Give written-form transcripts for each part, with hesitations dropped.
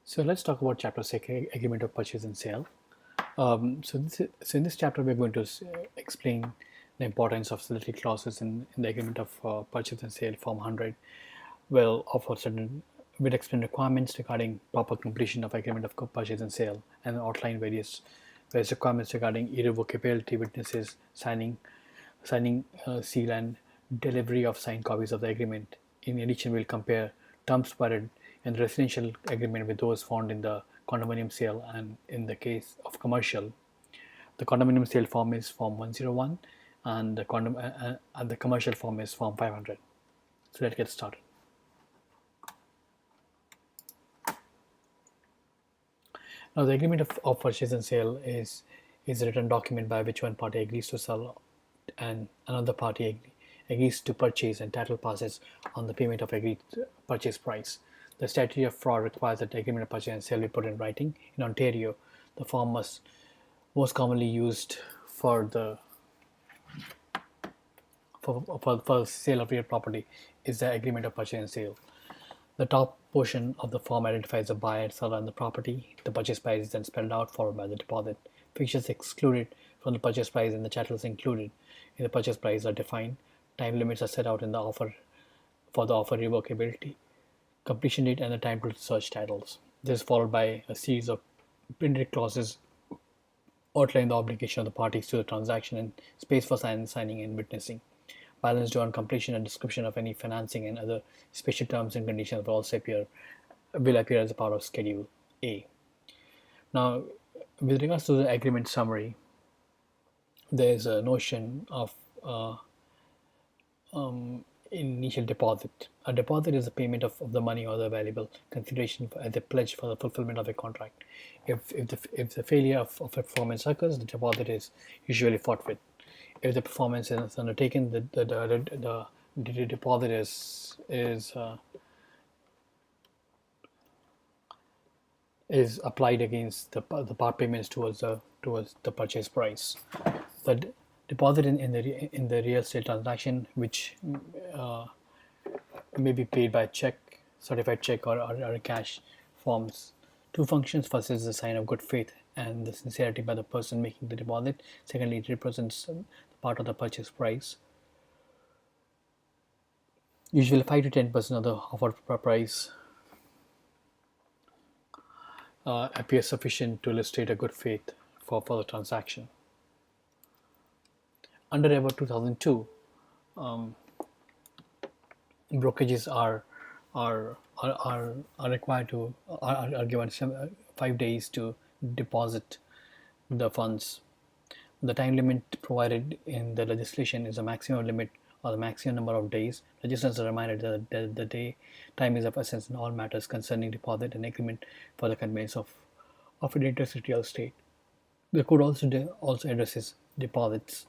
So let's talk about chapter 6, agreement of purchase and sale. So in this chapter, we're going to explain the importance of solidity clauses in the agreement of purchase and sale, Form 100. Will explain requirements regarding proper completion of agreement of purchase and sale, and outline various requirements regarding irrevocability, witnesses, signing seal, and delivery of signed copies of the agreement. In addition, we'll compare terms provided in the residential agreement with those found in the condominium sale, and in the case of commercial, the condominium sale form is Form 101, and the commercial form is Form 500. So let's get started. Now, the agreement of purchase and sale is a written document by which one party agrees to sell and another party agrees to purchase, and title passes on the payment of agreed purchase price. The statute of fraud requires that the agreement of purchase and sale be put in writing. In Ontario, the form most commonly used for the for sale of real property is the agreement of purchase and sale. The top portion of the form identifies the buyer, seller, and the property. The purchase price is then spelled out, followed by the deposit. Fixtures excluded from the purchase price and the chattels included in the purchase price are defined. Time limits are set out in the offer for the offer revocability, completion date, and the time to search titles. This is followed by a series of printed clauses outlining the obligation of the parties to the transaction and space for signing and witnessing. Balance due on completion and description of any financing and other special terms and conditions will appear as a part of Schedule A. Now, with regards to the agreement summary, there is a notion of initial deposit. A deposit is a payment of the money or the valuable consideration as a pledge for the fulfillment of a contract. If the failure of a performance occurs, the deposit is usually forfeit. If the performance is undertaken, the deposit is applied against the part payments towards the purchase price. The deposit in the real estate transaction, which uh, may be paid by check, certified check, or cash, forms two functions. First is the sign of good faith and the sincerity by the person making the deposit. Secondly, it represents part of the purchase price. Usually 5 to 10% of the offered price appears sufficient to illustrate a good faith for the transaction. Under EVA 2002, brokerages are required to are given 5 days to deposit the funds. The time limit provided in the legislation is a maximum limit or the maximum number of days. Registrants are reminded that the day time is of essence in all matters concerning deposit and agreement for the conveyance of an interest in real estate. The code also addresses deposits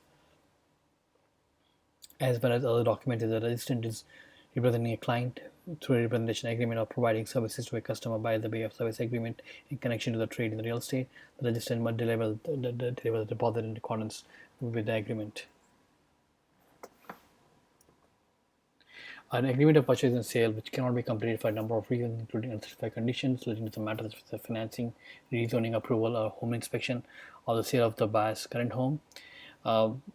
as well as other documents if the registrant is representing a client through a representation agreement or providing services to a customer by the way of service agreement in connection to the trade in the real estate. The registrant must deliver the deposit in accordance with the agreement. An agreement of purchase and sale which cannot be completed for a number of reasons, including unspecified conditions relating to the matters of the financing, rezoning approval, or home inspection, or the sale of the buyer's current home.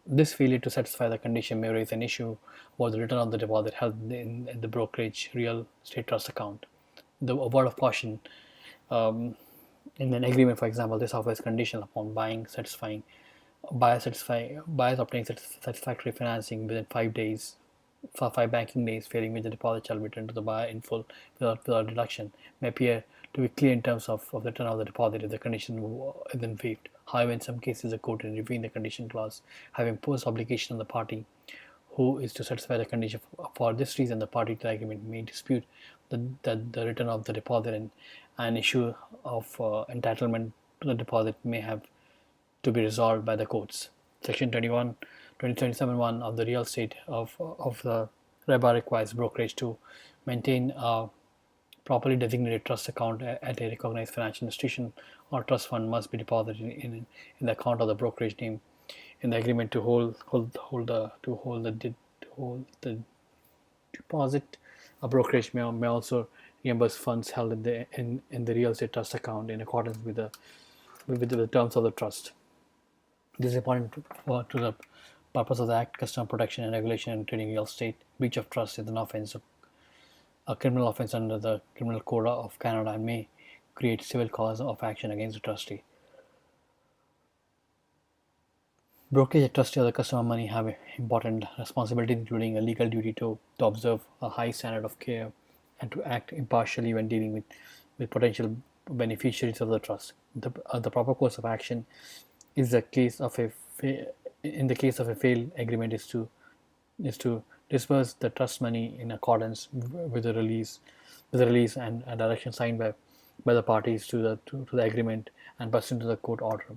This failure to satisfy the condition may raise an issue about the return of the deposit held in the brokerage real estate trust account. A word of caution: in an agreement, for example, this offers conditional upon buyers obtaining satisfactory financing within 5 days, for 5 banking days, failing which the deposit shall be returned to the buyer in full without deduction. May appear to be clear in terms of the return of the deposit if the condition is then waived. However, in some cases, the court, in reviewing the condition clause, have imposed obligation on the party who is to satisfy the condition. For this reason, the party to the agreement may dispute the return of the deposit, and an issue of entitlement to the deposit may have to be resolved by the courts. Section 2027(1) of the real estate of the REBA requires brokerage to maintain a properly designated trust account at a recognized financial institution, or trust fund must be deposited in the account of the brokerage name in the agreement to hold the deposit. A brokerage may also reimburse funds held in the real estate trust account in accordance with the terms of the trust. This is important to the purpose of the Act. Customer protection and regulation in trading real estate. Breach of trust is an offense, a criminal offense under the Criminal Code of Canada, and may create civil cause of action against the trustee. Brokerage and trustee of the customer money have important responsibilities, including a legal duty to observe a high standard of care and to act impartially when dealing with potential beneficiaries of the trust. The proper course of action is the case of a in the case of a failed agreement is to disburse the trust money in accordance with the release and direction signed by the parties to the agreement and pursuant to the court order.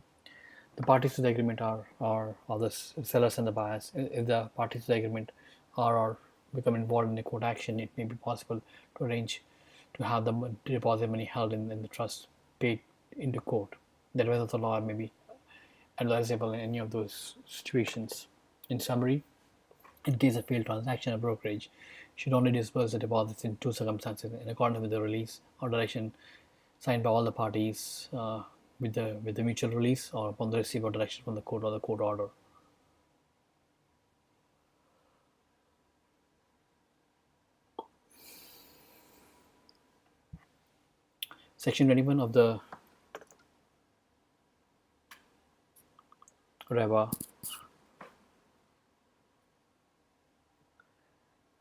The parties to the agreement are the sellers and the buyers. If the parties to the agreement are or become involved in a court action, it may be possible to arrange to have the deposit money held in the trust paid into court. The advice of the law may be advisable in any of those situations. In summary, in case of failed transaction, a brokerage should only disburse the deposits in two circumstances: in accordance with the release or direction signed by all the parties, with the mutual release, or upon the receipt or direction from the court or the court order. Section 21 of the REVA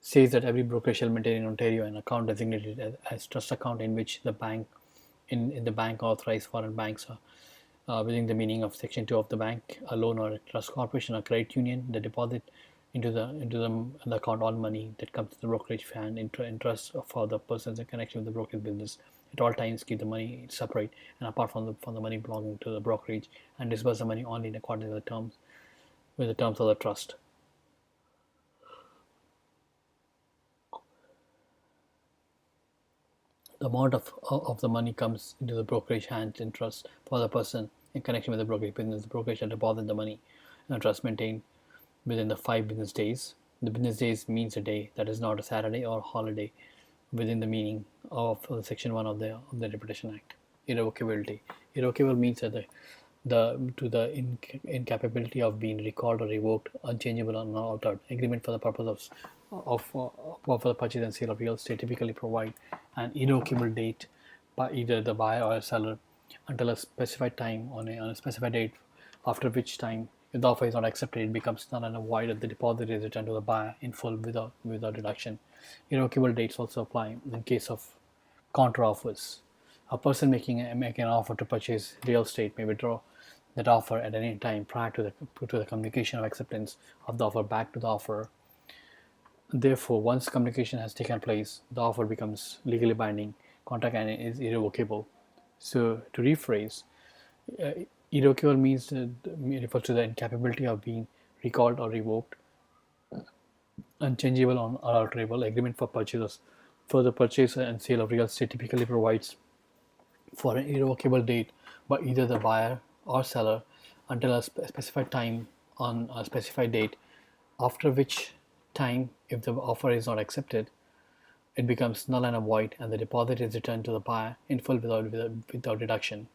says that every broker shall maintain in Ontario an account designated as trust account in which the bank in the bank authorized foreign banks are within the meaning of Section 2 of the bank, a loan or a trust corporation or credit union, the deposit the account all money that comes to the brokerage fund interest for the persons in connection with the brokerage business. At all times, keep the money separate and apart from the money belonging to the brokerage, and disburse the money only in accordance with the terms of the trust. The amount of the money comes into the brokerage hands in trust for the person in connection with the brokerage business. The brokerage shall deposit the money in a trust maintained within the 5 business days. The business days means a day that is not a Saturday or holiday within the meaning of Section 1 of the Reputation Act. Irrevocability. Irrevocable means that the incapability of being recalled or revoked, unchangeable or unaltered. Agreement for the purpose of the purchase and sale of real estate typically provide an irrevocable date by either the buyer or seller until a specified time on a specified date, after which time, if the offer is not accepted, it becomes null and void and the deposit is returned to the buyer in full without deduction. Irrevocable dates also apply in case of counter offers. A person making an offer to purchase real estate may withdraw that offer at any time prior to the communication of acceptance of the offer back to the offerer. Therefore, once communication has taken place, the offer becomes legally binding, contract, and is irrevocable. So, to rephrase, uh, irrevocable means refers to the incapability of being recalled or revoked, unchangeable or unalterable. Agreement for purchase for the purchase and sale of real estate typically provides for an irrevocable date by either the buyer or seller until a specified time on a specified date, after which time, if the offer is not accepted, it becomes null and void and the deposit is returned to the buyer in full without deduction.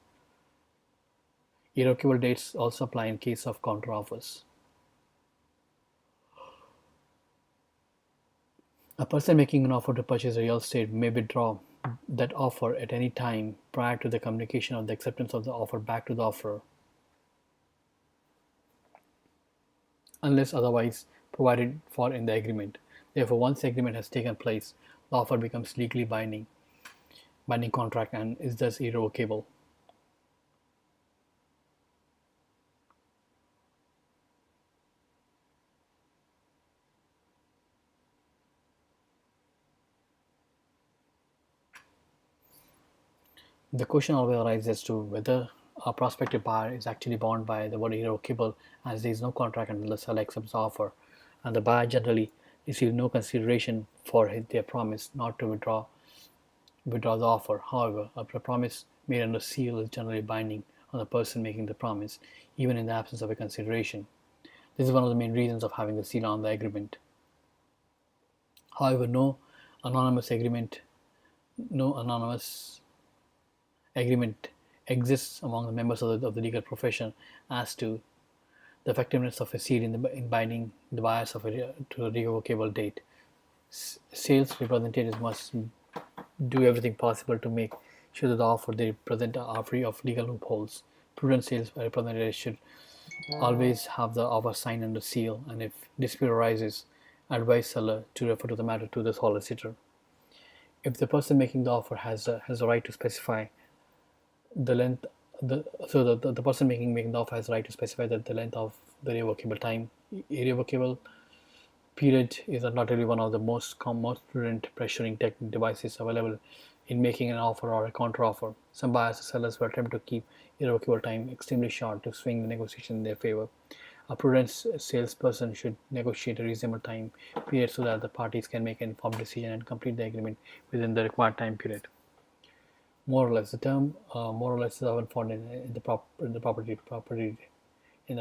Irrevocable dates also apply in case of counteroffers. A person making an offer to purchase real estate may withdraw that offer at any time prior to the communication of the acceptance of the offer back to the offerer, unless otherwise provided for in the agreement. Therefore, once the agreement has taken place, the offer becomes legally binding contract, and is thus irrevocable. The question always arises as to whether a prospective buyer is actually bound by the word irrevocable, as there is no contract until the seller accepts the offer, and the buyer generally receives no consideration for their promise not to withdraw the offer. However, a promise made under seal is generally binding on the person making the promise, even in the absence of a consideration. This is one of the main reasons of having the seal on the agreement. However, no anonymous agreement No anonymous agreement exists among the members of the legal profession as to the effectiveness of a seal in binding the buyers to a revocable date. Sales representatives must do everything possible to make sure that the offer they present are free of legal loopholes. Prudent sales representatives should always have the offer signed under seal, and if dispute arises, advise seller to refer to the matter to the solicitor. If the person making the offer has a right to specify the length, the person making the offer has the right to specify that the length of the irrevocable time. Irrevocable period is undoubtedly one of the most prudent pressuring technique devices available in making an offer or a counteroffer. Some buyers or sellers will attempt to keep irrevocable time extremely short to swing the negotiation in their favor. A prudent salesperson should negotiate a reasonable time period so that the parties can make an informed decision and complete the agreement within the required time period. More or less, the term more or less is often found in the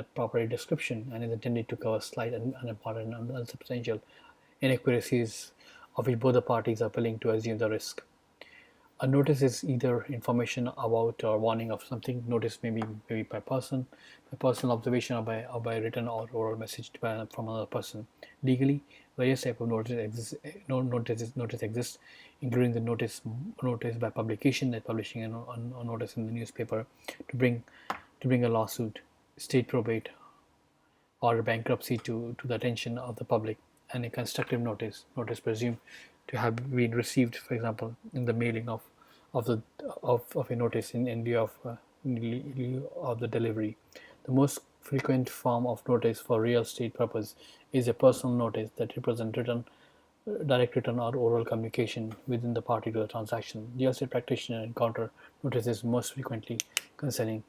property description and is intended to cover slight and unimportant and unsubstantial inaccuracies of which both the parties are willing to assume the risk. A notice is either information about or warning of something. Notice may be by personal observation, or by written or oral message from another person. Legally, various types of notice exist, including the notice by publication, that publishing a notice in the newspaper to bring a lawsuit, state probate, or bankruptcy to the attention of the public, and a constructive notice presumed to have been received, for example, in the mailing of the of a notice in lieu of the delivery. The most frequent form of notice for real estate purpose is a personal notice that represents direct written or oral communication within the party to the transaction. Real estate practitioner encounter notices most frequently concerning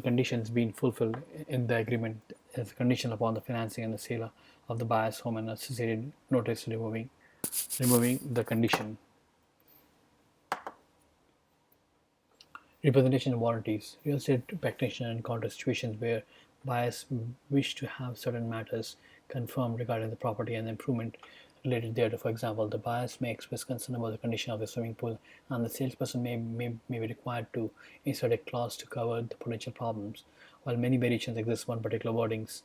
conditions being fulfilled in the agreement as a condition upon the financing and the sale of the buyer's home, and associated notice removing the condition. Representation and warranties. Real estate practitioner encounter situations where buyers wish to have certain matters confirmed regarding the property and the improvement related thereto. For example, the buyers may express concern about the condition of the swimming pool, and the salesperson may be required to insert a clause to cover the potential problems. While many variations exist, one particular wordings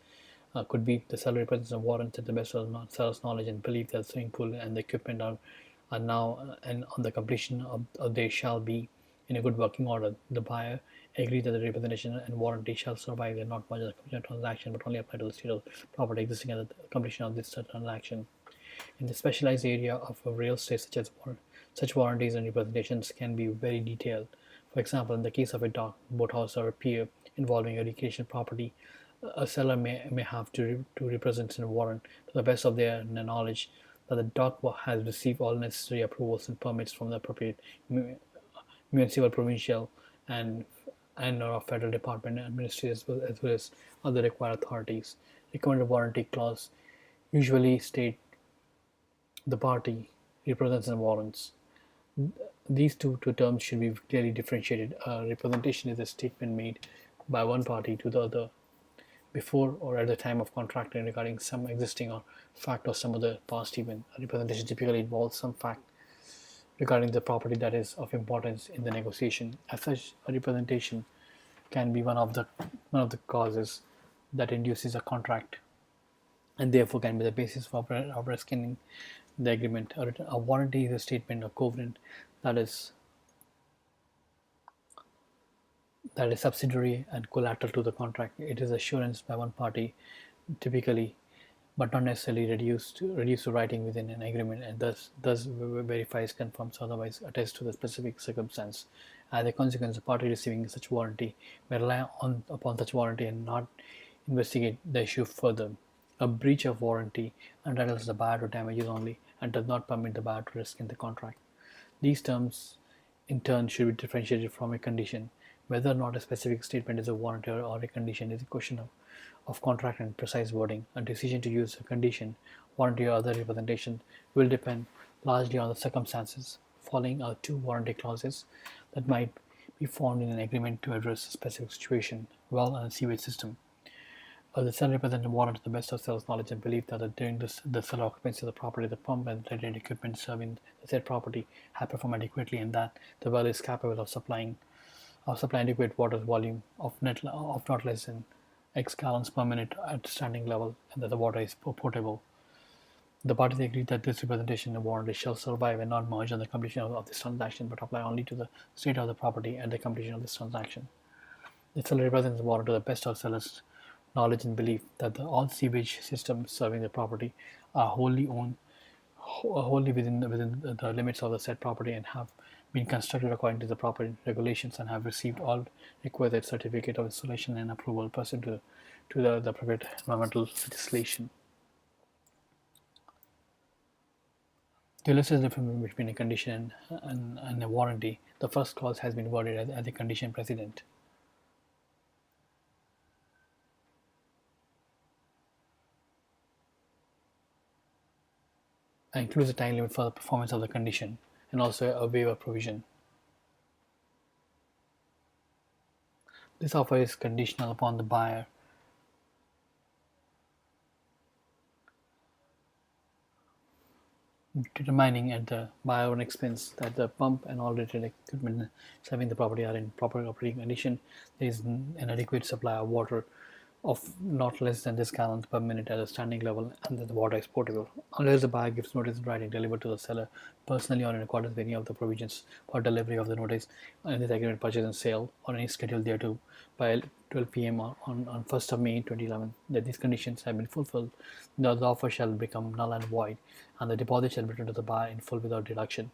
could be the seller represents a warrant at the best of the seller's knowledge and belief that the swimming pool and the equipment are now and on the completion of they shall be in a good working order. The buyer agrees that the representation and warranty shall survive and not much of the completion of transaction, but only apply to the state of property existing at the completion of this transaction. In the specialized area of real estate, such warranties and representations can be very detailed. For example, in the case of a dock, boathouse, or a pier involving a recreational property, a seller may have to represent and warrant to the best of their knowledge that the dock has received all necessary approvals and permits from the appropriate municipal, provincial, and or federal department and ministries, as well as other required authorities. Recommended warranty clause usually state the party represents and warrants. These two terms should be clearly differentiated. A representation is a statement made by one party to the other before or at the time of contracting regarding some existing or fact or some other past event. A representation typically involves some fact regarding the property that is of importance in the negotiation. As such, a representation can be one of the causes that induces a contract, and therefore can be the basis of rescinding the agreement. A warranty is a statement of covenant that is subsidiary and collateral to the contract. It is assurance by one party, typically, but not necessarily reduced to writing within an agreement, and thus verifies, confirms, or otherwise attests to the specific circumstance. As a consequence, the party receiving such warranty may rely upon such warranty and not investigate the issue further. A breach of warranty entitles the buyer to damages only and does not permit the buyer to risk in the contract. These terms, in turn, should be differentiated from a condition. Whether or not a specific statement is a warranty or a condition is a question of contract and precise wording. A decision to use a condition, warranty, or other representation will depend largely on the circumstances. Following are two warranty clauses that might be found in an agreement to address a specific situation. Well and sewage system. The seller representative warrant to the best of seller's knowledge and belief that during the seller occupancy of the property, the pump and related equipment serving the said property have performed adequately, and that the well is capable of supplying adequate water volume of not less than X gallons per minute at standing level, and that the water is potable. The parties agree that this representation and warranty shall survive and not merge on the completion of this transaction, but apply only to the state of the property at the completion of this transaction. The seller represents the warrant to the best of seller's knowledge and belief that all sewage systems serving the property are wholly within the limits of the said property and have been constructed according to the proper regulations and have received all requisite certificate of installation and approval pursuant to the private environmental legislation. To illustrate the difference between a condition and a warranty, the first clause has been worded as a condition precedent. And includes a time limit for the performance of the condition and also a waiver provision. This offer is conditional upon the buyer determining at the buyer own expense that the pump and all related equipment serving the property are in proper operating condition. There is an adequate supply of water of not less than this gallons per minute at a standing level, and that the water is potable. Unless the buyer gives notice in writing delivered to the seller personally or in accordance with any of the provisions for delivery of the notice in this agreement, purchase and sale, or any schedule thereto by 12 p.m. on 1st of May 2011, that these conditions have been fulfilled, the offer shall become null and void, and the deposit shall be returned to the buyer in full without deduction.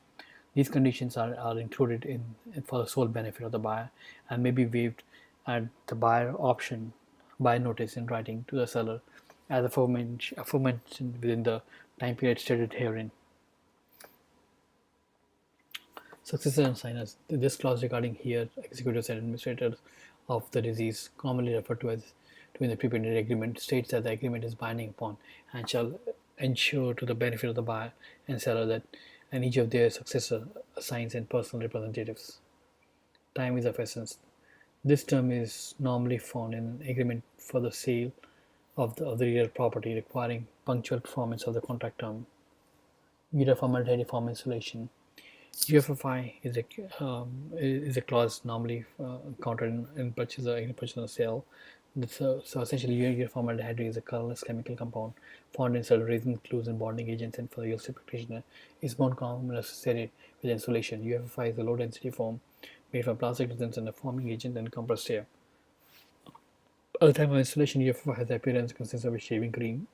These conditions are included in for the sole benefit of the buyer and may be waived at the buyer option by notice in writing to the seller as aforementioned within the time period stated herein. Successors and signers. This clause regarding here executives and administrators of the disease, commonly referred to as in the preprinted agreement, states that the agreement is binding upon and shall ensure to the benefit of the buyer and seller that and each of their successor assigns and personal representatives. Time is of essence. This term is normally found in an agreement for the sale of the real property requiring punctual performance of the contract term. Uniformity form installation. UFFI is a clause normally encountered in purchase or sale. So essentially, uniformaldehyde is a colorless chemical compound found in several resins, glues, and bonding agents, and for the UFFI practitioner is more commonly associated with insulation. UFFI is a low-density foam made from plastic resins and a forming agent and compressed air. At the time of installation, UFFI has the appearance and consistency of a shaving cream.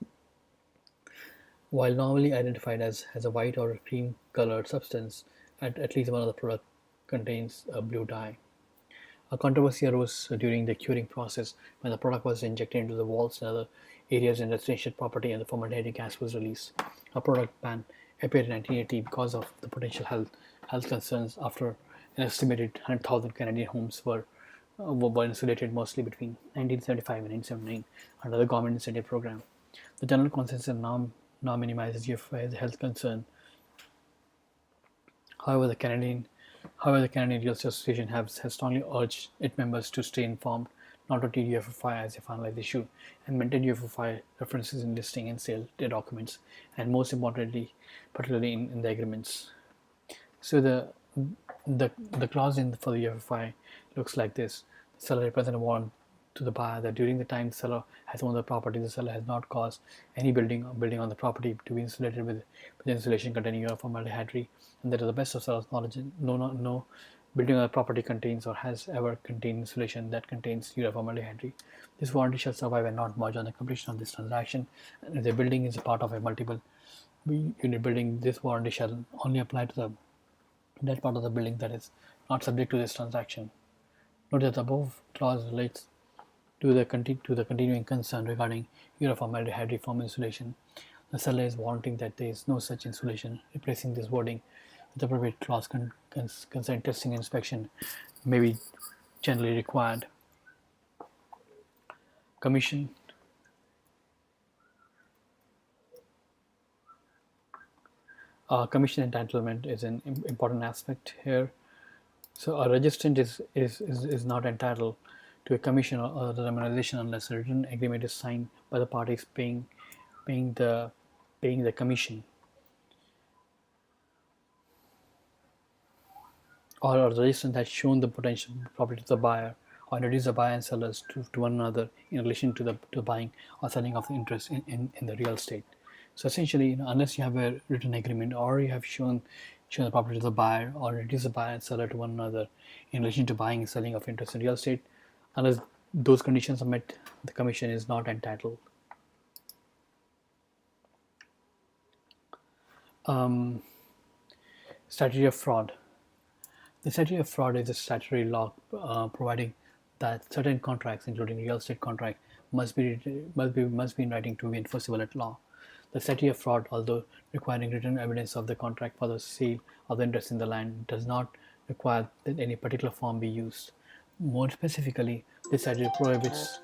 While normally identified as a white or cream colored substance, at least one of the products contains a blue dye. A controversy arose during the curing process when the product was injected into the walls and other areas in residential property and the formaldehyde gas was released. A product ban appeared in 1980 because of the potential health concerns after an estimated 100,000 Canadian homes were insulated mostly between 1975 and 1979 under the government incentive program. The general consensus now minimizes UFI as a health concern. However, the Canadian Real Estate Association has strongly urged its members to stay informed, not to treat UFFI as a finalized issue, and maintain UFFI references in listing and sale documents, and most importantly, particularly in the agreements. So the clause for the UFFI looks like this: the seller representative warrant to the buyer that during the time the seller has owned the property, the seller has not caused any building on the property to be insulated with insulation containing formaldehyde, and that to the best of seller's knowledge, no building on the property contains or has ever contained insulation that contains formaldehyde. This warranty shall survive and not merge on the completion of this transaction. And if the building is a part of a multiple unit building, this warranty shall only apply to that part of the building that is not subject to this transaction. Note that the above clause relates to the continuing concern regarding formaldehyde form insulation. The seller is warranting that there is no such insulation. Replacing this wording with appropriate clause concern testing and inspection may be generally required. Commission. Commission entitlement is an important aspect here. So a registrant is not entitled to a commission or the remuneration unless a written agreement is signed by the parties paying the paying the commission, or the registration has shown the potential property to the buyer, or introduce the buyer and sellers to one another in relation to the buying or selling of the interest in the real estate. So essentially, unless you have a written agreement or you have shown the property to the buyer or introduce the buyer and seller to one another in relation to buying and selling of interest in real estate, unless those conditions are met, the commission is not entitled. Strategy of fraud. The statute of fraud is a statutory law providing that certain contracts, including real estate contract, must be in writing to be enforceable at law. The statute of fraud, although requiring written evidence of the contract for the sale of the interest in the land, does not require that any particular form be used. More specifically, the statute prohibits